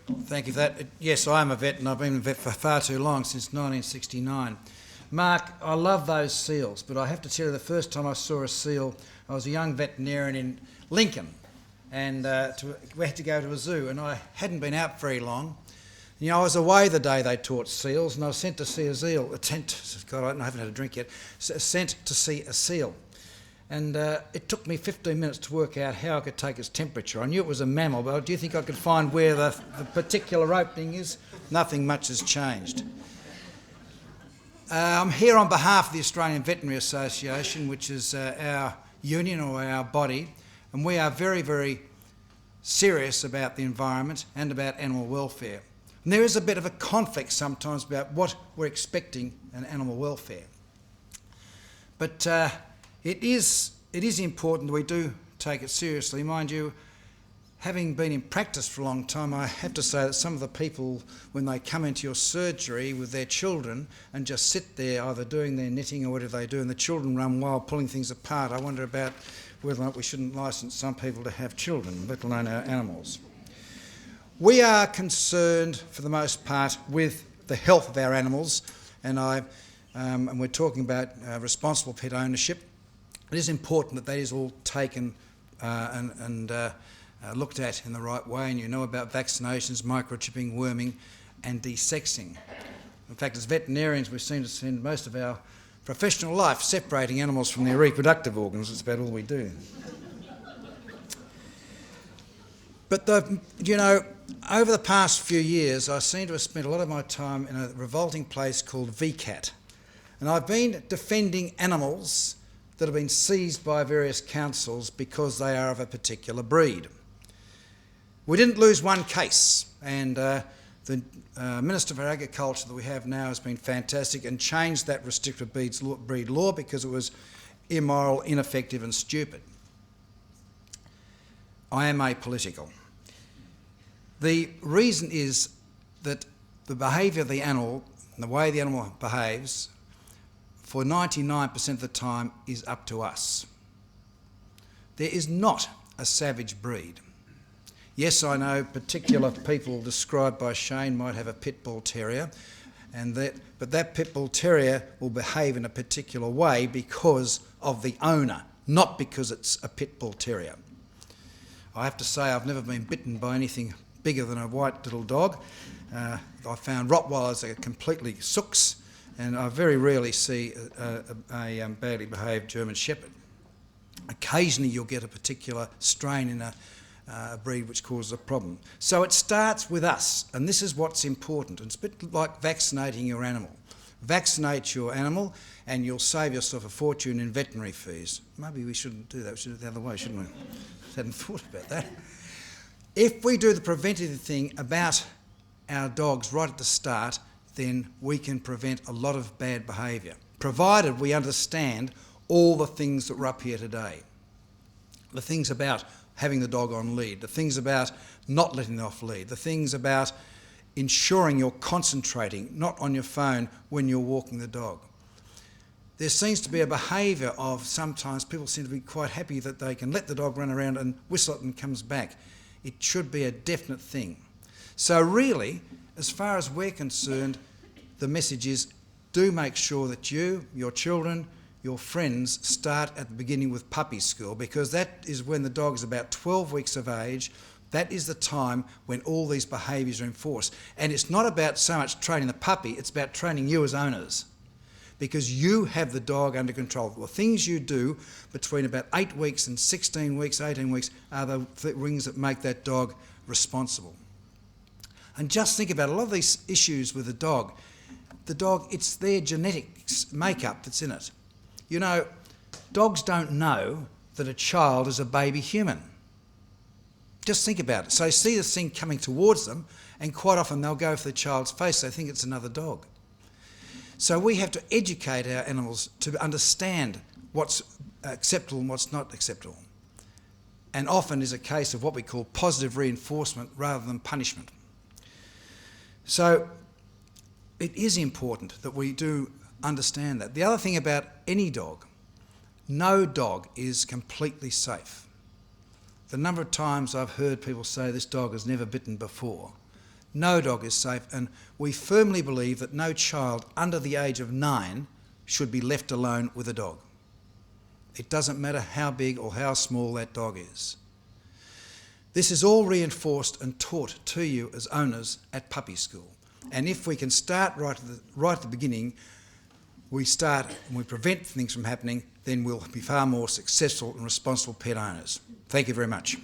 Thank you for that. Yes, I am a vet, and I've been a vet for far too long, since 1969. Mark, I love those seals, but I have to tell you, the first time I saw a seal, I was a young veterinarian in Lincoln, and we had to go to a zoo, and I hadn't been out very long. You know, I was away the day they taught seals, and I was sent to see a seal. God, I haven't had a drink yet. Sent to see a seal. And it took me 15 minutes to work out how I could take its temperature. I knew it was a mammal, but do you think I could find where the particular opening is? Nothing much has changed. I'm here on behalf of the Australian Veterinary Association, which is our union or our body, and we are very, very serious about the environment and about animal welfare. And there is a bit of a conflict sometimes about what we're expecting in animal welfare. But it is important that we do take it seriously. Mind you, having been in practice for a long time, I have to say that some of the people, when they come into your surgery with their children and just sit there either doing their knitting or whatever they do, and the children run wild pulling things apart, I wonder about whether or not we shouldn't licence some people to have children, let alone our animals. We are concerned, for the most part, with the health of our animals, and we're talking about responsible pet ownership. It is important that is all taken and looked at in the right way, and you know about vaccinations, microchipping, worming and desexing. In fact, as veterinarians, we seem to spend most of our professional life separating animals from their reproductive organs. It's about all we do. But, over the past few years, I seem to have spent a lot of my time in a revolting place called VCAT. And I've been defending animals that have been seized by various councils because they are of a particular breed. We didn't lose one case, and the Minister for Agriculture that we have now has been fantastic and changed that restricted breed law because it was immoral, ineffective and stupid. I am apolitical. The reason is that the behaviour of the animal and the way the animal behaves for 99% of the time is up to us. There is not a savage breed. Yes, I know particular people described by Shane might have a pit bull terrier, but that pit bull terrier will behave in a particular way because of the owner, not because it's a pit bull terrier. I have to say I've never been bitten by anything bigger than a white little dog. I found Rottweilers are completely sooks, and I very rarely see a badly behaved German Shepherd. Occasionally you'll get a particular strain in a breed which causes a problem. So it starts with us, and this is what's important. It's a bit like vaccinating your animal. Vaccinate your animal and you'll save yourself a fortune in veterinary fees. Maybe we shouldn't do that, we should do it the other way, shouldn't we? Hadn't thought about that. If we do the preventative thing about our dogs right at the start, then we can prevent a lot of bad behaviour, provided we understand all the things that were up here today. The things about having the dog on lead, the things about not letting them off lead, the things about ensuring you're concentrating, not on your phone when you're walking the dog. There seems to be a behaviour of sometimes people seem to be quite happy that they can let the dog run around and whistle it and comes back. It should be a definite thing. So really, as far as we're concerned, the message is do make sure that you, your children, your friends start at the beginning with puppy school, because that is when the dog is about 12 weeks of age. That is the time when all these behaviours are enforced. And it's not about so much training the puppy, it's about training you as owners, because you have the dog under control. The things you do between about 8 weeks and 16 weeks, 18 weeks are the things that make that dog responsible. And just think about a lot of these issues with the dog, it's their genetics makeup that's in it. You know, dogs don't know that a child is a baby human. Just think about it. So they see this thing coming towards them, and quite often they'll go for the child's face. They think it's another dog. So we have to educate our animals to understand what's acceptable and what's not acceptable. And often is a case of what we call positive reinforcement rather than punishment. So it is important that we do understand that. The other thing about any dog, no dog is completely safe. The number of times I've heard people say this dog has never bitten before No dog is safe, and we firmly believe that no child under the age of 9 should be left alone with a dog. It doesn't matter how big or how small that dog is. This is all reinforced and taught to you as owners at puppy school. And if we can start right at the beginning, we prevent things from happening, then we'll be far more successful and responsible pet owners. Thank you very much.